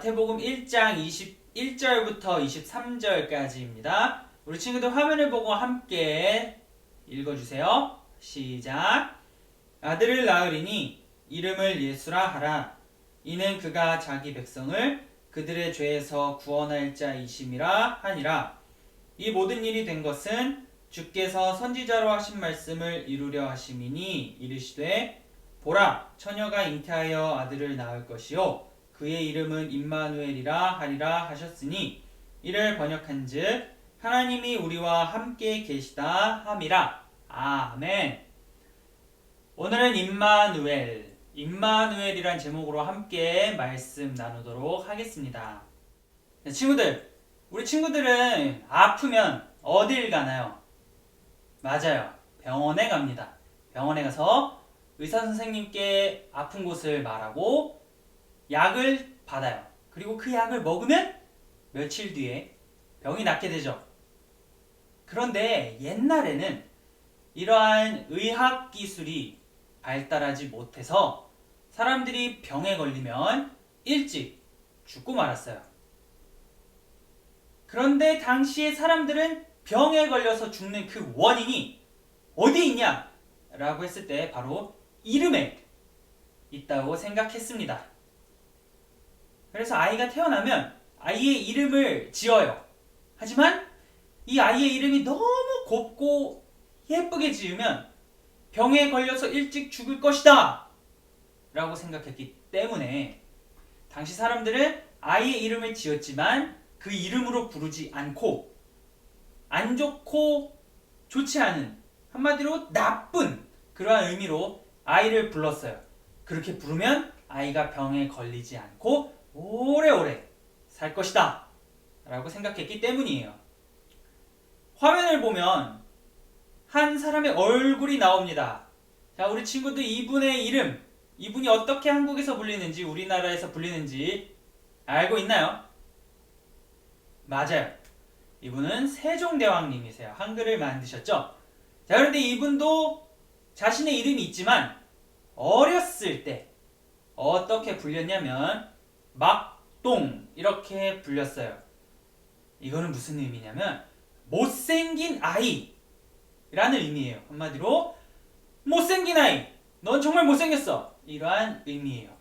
마태복음 1장 21절부터 23절까지입니다. 우리 친구들 화면을 보고 함께 읽어주세요. 시작. 아들을 낳으리니 이름을 예수라 하라. 이는 그가 자기 백성을 그들의 죄에서 구원할 자이심이라 하니라. 이 모든 일이 된 것은 주께서 선지자로 하신 말씀을 이루려 하심이니 이르시되 보라 처녀가 잉태하여 아들을 낳을 것이요 그의 이름은 임마누엘이라 하리라 하셨으니 이를 번역한즉 하나님이 우리와 함께 계시다 함이라. 아멘. 오늘은 임마누엘이란 제목으로 함께 말씀 나누도록 하겠습니다. 친구들, 우리 친구들은 아프면 어딜 가나요? 맞아요. 병원에 갑니다. 병원에 가서 의사 선생님께 아픈 곳을 말하고 약을 받아요. 그리고 그 약을 먹으면 며칠 뒤에 병이 낫게 되죠. 그런데 옛날에는 이러한 의학 기술이 발달하지 못해서 사람들이 병에 걸리면 일찍 죽고 말았어요. 그런데 당시에 사람들은 병에 걸려서 죽는 그 원인이 어디에 있냐? 라고 했을 때 바로 이름에 있다고 생각했습니다. 그래서 아이가 태어나면 아이의 이름을 지어요. 하지만 이 아이의 이름이 너무 곱고 예쁘게 지으면 병에 걸려서 일찍 죽을 것이다 라고 생각했기 때문에 당시 사람들은 아이의 이름을 지었지만 그 이름으로 부르지 않고 안 좋고 좋지 않은, 한마디로 나쁜 그러한 의미로 아이를 불렀어요. 그렇게 부르면 아이가 병에 걸리지 않고 오래오래 살 것이다 라고 생각했기 때문이에요. 화면을 보면 한 사람의 얼굴이 나옵니다. 자, 우리 친구들 이분의 이름, 이분이 어떻게 한국에서 불리는지 우리나라에서 불리는지 알고 있나요? 맞아요. 이분은 세종대왕님이세요. 한글을 만드셨죠? 자, 그런데 이분도 자신의 이름이 있지만 어렸을 때 어떻게 불렸냐면 막동 이렇게 불렸어요. 이거는 무슨 의미냐면 못생긴 아이 라는 의미예요. 한마디로 못생긴 아이, 넌 정말 못생겼어, 이러한 의미예요.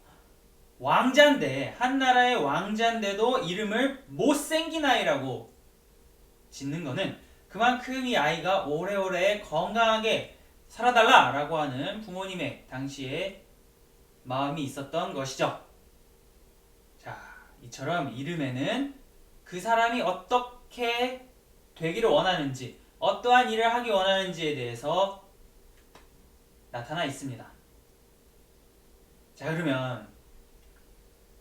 왕자인데, 한나라의 왕자인데도 이름을 못생긴 아이라고 짓는 거는 그만큼 이 아이가 오래오래 건강하게 살아달라 라고 하는 부모님의 당시에 마음이 있었던 것이죠. 자, 이처럼 이름에는 그 사람이 어떻게 되기를 원하는지, 어떠한 일을 하기 원하는지에 대해서 나타나 있습니다. 자, 그러면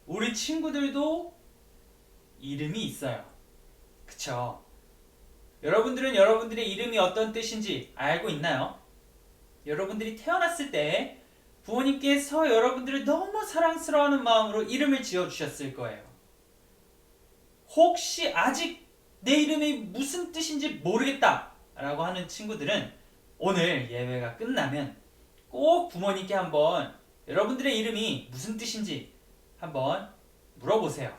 우리 친구들도 이름이 있어요. 그쵸? 여러분들은 여러분들의 이름이 어떤 뜻인지 알고 있나요? 여러분들이 태어났을 때 부모님께서 여러분들을 너무 사랑스러워하는 마음으로 이름을 지어주셨을 거예요. 혹시 아직 내 이름이 무슨 뜻인지 모르겠다 라고 하는 친구들은 오늘 예배가 끝나면 꼭 부모님께 한번 여러분들의 이름이 무슨 뜻인지 한번 물어보세요.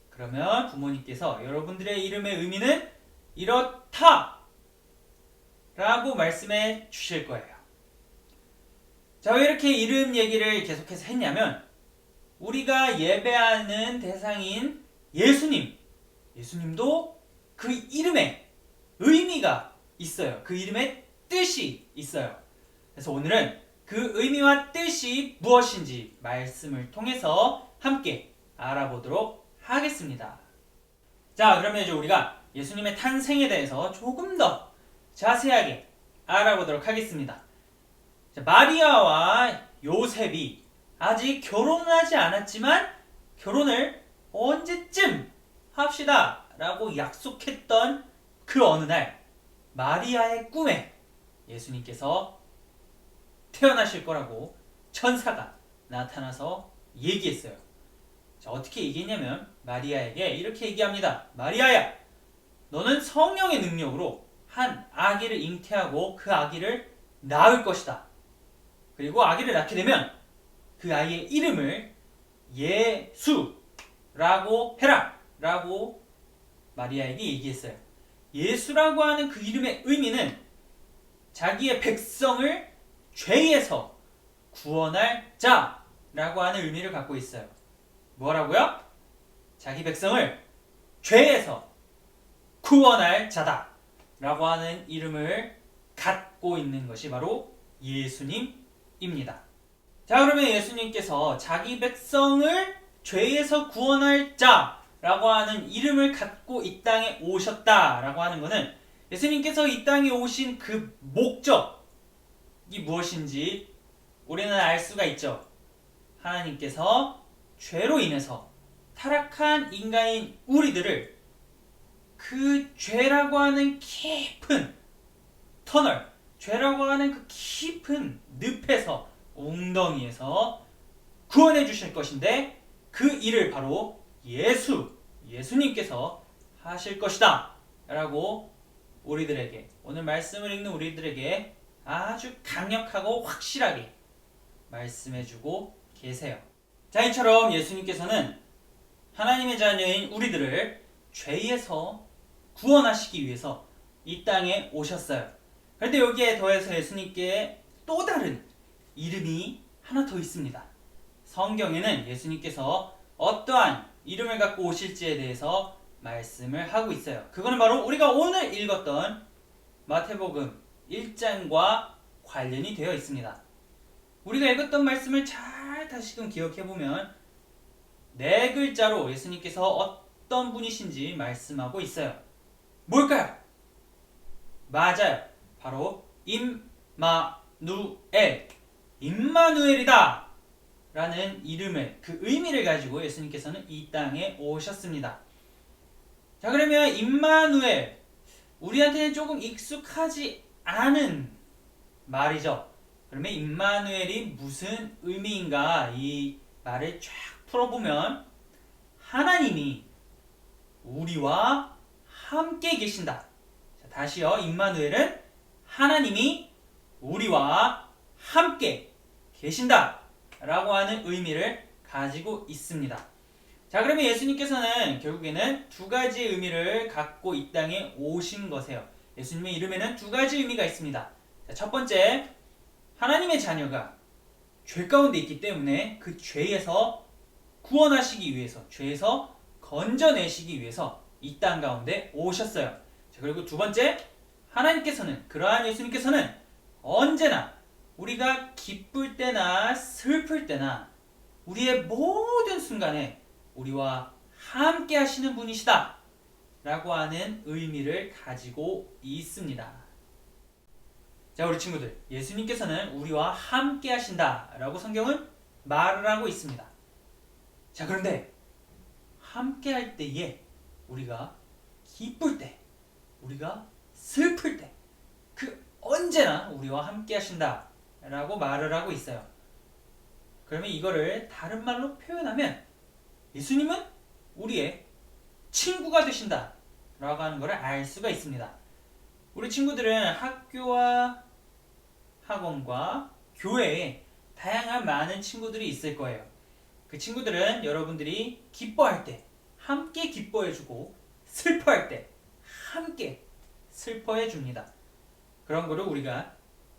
그러면 부모님께서 여러분들의 이름의 의미는 이렇다 라고 말씀해 주실 거예요. 자, 왜 이렇게 이름 얘기를 계속해서 했냐면 우리가 예배하는 대상인 예수님도 그 이름에 의미가 있어요. 그 이름에 뜻이 있어요. 그래서 오늘은 그 의미와 뜻이 무엇인지 말씀을 통해서 함께 알아보도록 하겠습니다. 자, 그러면 이제 우리가 예수님의 탄생에 대해서 조금 더 자세하게 알아보도록 하겠습니다. 자, 마리아와 요셉이 아직 결혼하지 않았지만 결혼을 언제쯤 합시다 라고 약속했던 그 어느 날 마리아의 꿈에 예수님께서 태어나실 거라고 천사가 나타나서 얘기했어요. 자, 어떻게 얘기했냐면 마리아에게 이렇게 얘기합니다. 마리아야, 너는 성령의 능력으로 한 아기를 잉태하고 그 아기를 낳을 것이다. 그리고 아기를 낳게 되면 그 아이의 이름을 예수 라고 해라 라고 마리아에게 얘기했어요. 예수라고 하는 그 이름의 의미는 자기의 백성을 죄에서 구원할 자라고 하는 의미를 갖고 있어요. 뭐라고요? 자기 백성을 죄에서 구원할 자다 라고 하는 이름을 갖고 있는 것이 바로 예수님입니다. 자, 그러면 예수님께서 자기 백성을 죄에서 구원할 자라고 하는 이름을 갖고 이 땅에 오셨다라고 하는 것은 예수님께서 이 땅에 오신 그 목적이 무엇인지 우리는 알 수가 있죠. 하나님께서 죄로 인해서 타락한 인간인 우리들을 그 죄라고 하는 깊은 터널, 죄라고 하는 그 깊은 늪에서, 웅덩이에서 구원해 주실 것인데 그 일을 바로 예수님께서 하실 것이다 라고 우리들에게, 오늘 말씀을 읽는 우리들에게 아주 강력하고 확실하게 말씀해 주고 계세요. 자, 이처럼 예수님께서는 하나님의 자녀인 우리들을 죄에서 구원하시기 위해서 이 땅에 오셨어요. 그런데 여기에 더해서 예수님께 또 다른 이름이 하나 더 있습니다. 성경에는 예수님께서 어떠한 이름을 갖고 오실지에 대해서 말씀을 하고 있어요. 그거는 바로 우리가 오늘 읽었던 마태복음 1장과 관련이 되어 있습니다. 우리가 읽었던 말씀을 잘 다시금 기억해보면 네 글자로 예수님께서 어떤 분이신지 말씀하고 있어요. 뭘까요? 맞아요. 바로 임마누엘이다 라는 이름을, 그 의미를 가지고 예수님께서는 이 땅에 오셨습니다. 자, 그러면 임마누엘, 우리한테는 조금 익숙하지 않은 말이죠. 그러면 임마누엘이 무슨 의미인가, 이 말을 쫙 풀어보면 하나님이 우리와 함께 계신다. 자, 다시요. 임마누엘은 하나님이 우리와 함께 계신다 라고 하는 의미를 가지고 있습니다. 자, 그러면 예수님께서는 결국에는 두 가지의 의미를 갖고 이 땅에 오신 것이에요. 예수님의 이름에는 두 가지 의미가 있습니다. 자, 첫 번째, 하나님의 자녀가 죄 가운데 있기 때문에 그 죄에서 구원하시기 위해서, 죄에서 건져내시기 위해서 이 땅 가운데 오셨어요. 자, 그리고 두 번째, 하나님께서는, 그러한 예수님께서는 언제나 우리가 기쁠 때나 슬플 때나 우리의 모든 순간에 우리와 함께 하시는 분이시다 라고 하는 의미를 가지고 있습니다. 자, 우리 친구들, 예수님께서는 우리와 함께 하신다 라고 성경은 말을 하고 있습니다. 자, 그런데 함께 할 때에 우리가 기쁠 때, 우리가 슬플 때, 그 언제나 우리와 함께 하신다 라고 말을 하고 있어요. 그러면 이거를 다른 말로 표현하면 예수님은 우리의 친구가 되신다 라고 하는 것을 알 수가 있습니다. 우리 친구들은 학교와 학원과 교회에 다양한 많은 친구들이 있을 거예요. 그 친구들은 여러분들이 기뻐할 때 함께 기뻐해주고, 슬퍼할 때 함께 슬퍼해줍니다. 그런 거를 우리가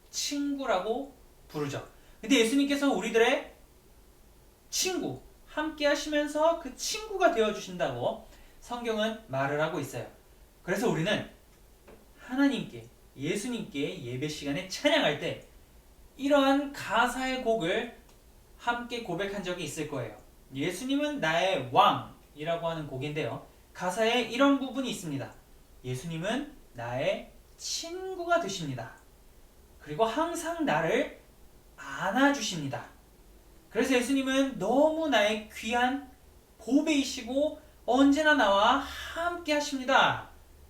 친구라고 부르죠. 근데 예수님께서 우리들의 친구, 함께 하시면서 그 친구가 되어주신다고 성경은 말을 하고 있어요. 그래서 우리는 하나님께, 예수님께 예배 시간에 찬양할 때 이러한 가사의 곡을 함께 고백한 적이 있을 거예요. 예수님은 나의 왕이라고 하는 곡인데요, 가사에 이런 부분이 있습니다. 예수님은 나의 친구가 되십니다. 그리고 항상 나를 안아주십니다. 그래서 예수님은 너무 나의 귀한 보배이시고 언제나 나와 함께 하십니다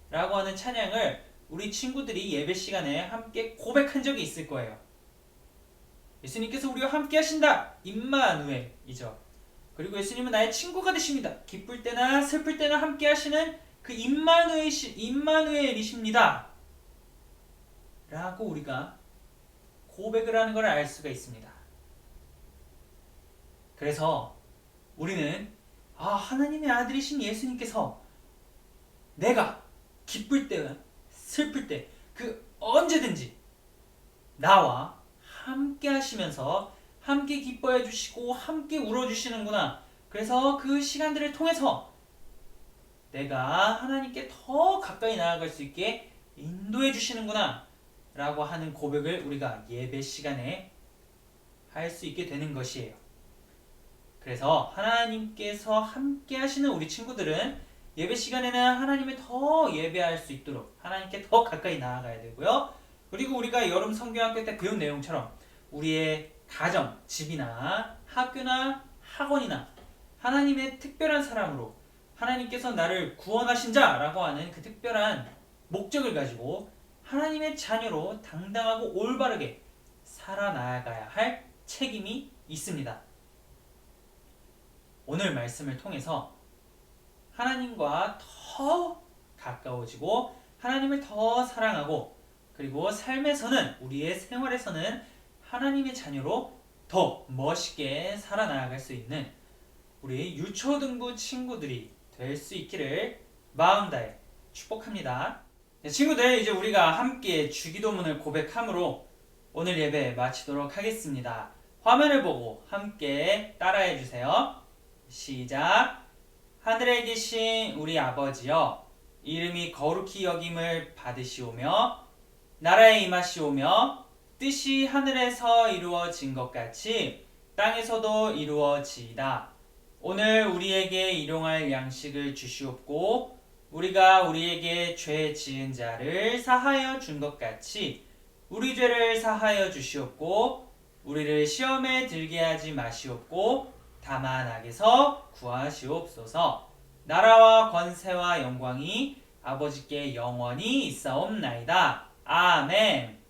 라고 하는 찬양을 우리 친구들이 예배 시간에 함께 고백한 적이 있을 거예요. 예수님께서 우리와 함께 하신다, 임마누엘이죠. 그리고 예수님은 나의 친구가 되십니다. 기쁠 때나 슬플 때나 함께 하시는 그 임마누엘이십니다 라고 우리가 고백을 하는 걸 알 수가 있습니다. 그래서 우리는 하나님의 아들이신 예수님께서 내가 기쁠 때, 슬플 때, 언제든지 나와 함께 하시면서 함께 기뻐해 주시고 함께 울어 주시는구나. 그래서 그 시간들을 통해서 내가 하나님께 더 가까이 나아갈 수 있게 인도해 주시는구나 라고 하는 고백을 우리가 예배 시간에 할 수 있게 되는 것이에요. 그래서 하나님께서 함께 하시는 우리 친구들은 예배 시간에는 하나님을 더 예배할 수 있도록 하나님께 더 가까이 나아가야 되고요. 그리고 우리가 여름 성경학교 때 배운 내용처럼 우리의 가정, 집이나 학교나 학원이나 하나님의 특별한 사람으로 하나님께서 나를 구원하신 자라고 하는 그 특별한 목적을 가지고 하나님의 자녀로 당당하고 올바르게 살아나가야 할 책임이 있습니다. 오늘 말씀을 통해서 하나님과 더 가까워지고 하나님을 더 사랑하고 그리고 삶에서는 우리의 생활에서는 하나님의 자녀로 더 멋있게 살아나갈 수 있는 우리 유초등부 친구들이 될 수 있기를 마음 다해 축복합니다. 네, 친구들, 이제 우리가 함께 주기도문을 고백함으로 오늘 예배 마치도록 하겠습니다. 화면을 보고 함께 따라해 주세요. 시작. 하늘에 계신 우리 아버지여, 이름이 거룩히 여김을 받으시오며 나라에 임하시오며 뜻이 하늘에서 이루어진 것 같이 땅에서도 이루어지이다. 오늘 우리에게 일용할 양식을 주시옵고 우리가 우리에게 죄 지은 자를 사하여 준 것 같이 우리 죄를 사하여 주시옵고 우리를 시험에 들게 하지 마시옵고 다만 악에서 구하시옵소서. 나라와 권세와 영광이 아버지께 영원히 있사옵나이다. 아멘.